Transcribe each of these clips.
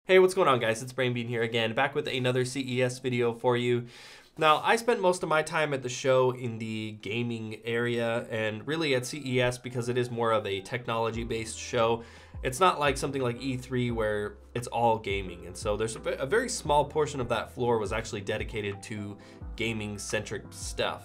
Hey, what's going on, guys? It's Brainbean here again, back with another CES video for you. Now, I spent most of my time at the show in the gaming area and really at CES because it is more of a technology-based show. It's not like something like E3 where it's all gaming. And so there's a very small portion of that floor was actually dedicated to gaming-centric stuff.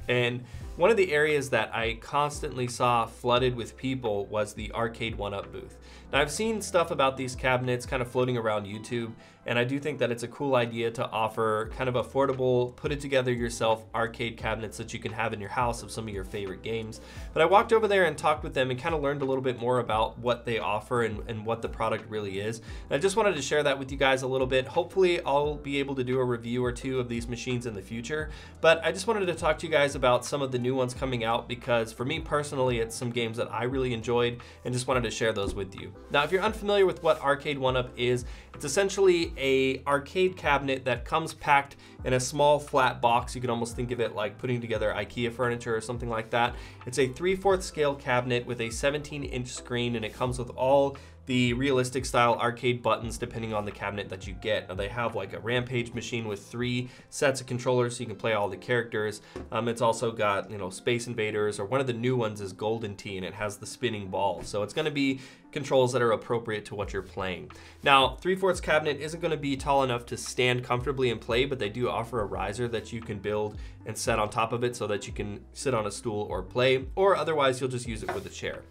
And one of the areas that I constantly saw flooded with people was the Arcade 1-Up booth. Now, I've seen stuff about these cabinets kind of floating around YouTube, and I do think that it's a cool idea to offer kind of affordable, put it together yourself arcade cabinets that you can have in your house of some of your favorite games. But I walked over there and talked with them and kind of learned a little bit more about what they offer and what the product really is. And I just wanted to share that with you guys a little bit. Hopefully I'll be able to do a review or two of these machines in the future, but I just wanted to talk to you guys about some of the new ones coming out because for me personally, it's some games that I really enjoyed and just wanted to share those with you. Now, if you're unfamiliar with what Arcade 1-Up is, it's essentially a arcade cabinet that comes packed in a small flat box. You can almost think of it like putting together IKEA furniture or something like that. It's a 3/4 scale cabinet with a 17-inch screen, and it comes with all the realistic style arcade buttons depending on the cabinet that you get. Now, they have like a Rampage machine with 3 sets of controllers so you can play all the characters. It's also got, Space Invaders, or one of the new ones is Golden Tee, and it has the spinning ball. So it's gonna be controls that are appropriate to what you're playing. Now, 3/4 cabinet isn't gonna be tall enough to stand comfortably and play, but they do offer a riser that you can build and set on top of it so that you can sit on a stool or play, or otherwise you'll just use it with a chair.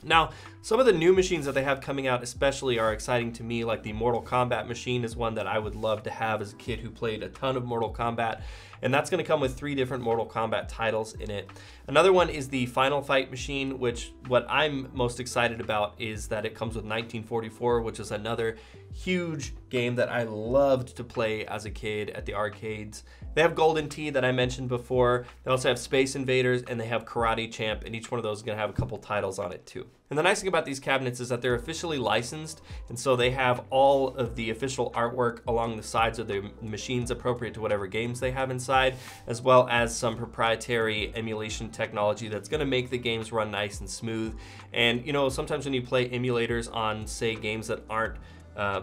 Now, some of the new machines that they have coming out especially are exciting to me, like the Mortal Kombat machine is one that I would love to have as a kid who played a ton of Mortal Kombat, and that's going to come with 3 different Mortal Kombat titles in it. Another one is the Final Fight machine, which what I'm most excited about is that it comes with 1944, which is another huge game that I loved to play as a kid at the arcades. They have Golden Tee that I mentioned before. They also have Space Invaders, and they have Karate Champ, and each one of those is going to have a couple titles on it too. And the nice thing about these cabinets is that they're officially licensed, and so they have all of the official artwork along the sides of the machines appropriate to whatever games they have inside, as well as some proprietary emulation technology that's going to make the games run nice and smooth. And sometimes when you play emulators on, say, games that aren't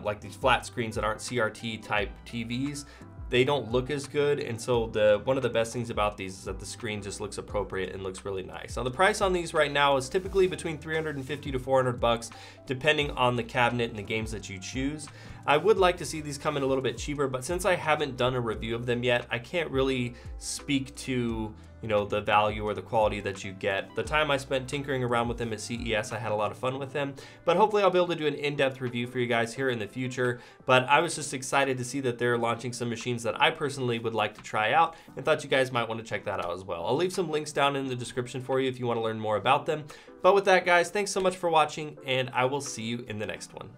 like these flat screens that aren't CRT type TVs, they don't look as good, and so one of the best things about these is that the screen just looks appropriate and looks really nice. Now, the price on these right now is typically between $350 to $400 depending on the cabinet and the games that you choose. I would like to see these come in a little bit cheaper, but since I haven't done a review of them yet, I can't really speak to the value or the quality that you get. The time I spent tinkering around with them at CES, I had a lot of fun with them, but hopefully I'll be able to do an in-depth review for you guys here in the future. But I was just excited to see that they're launching some machines that I personally would like to try out and thought you guys might want to check that out as well. I'll leave some links down in the description for you if you want to learn more about them. But with that, guys, thanks so much for watching, and I will see you in the next one.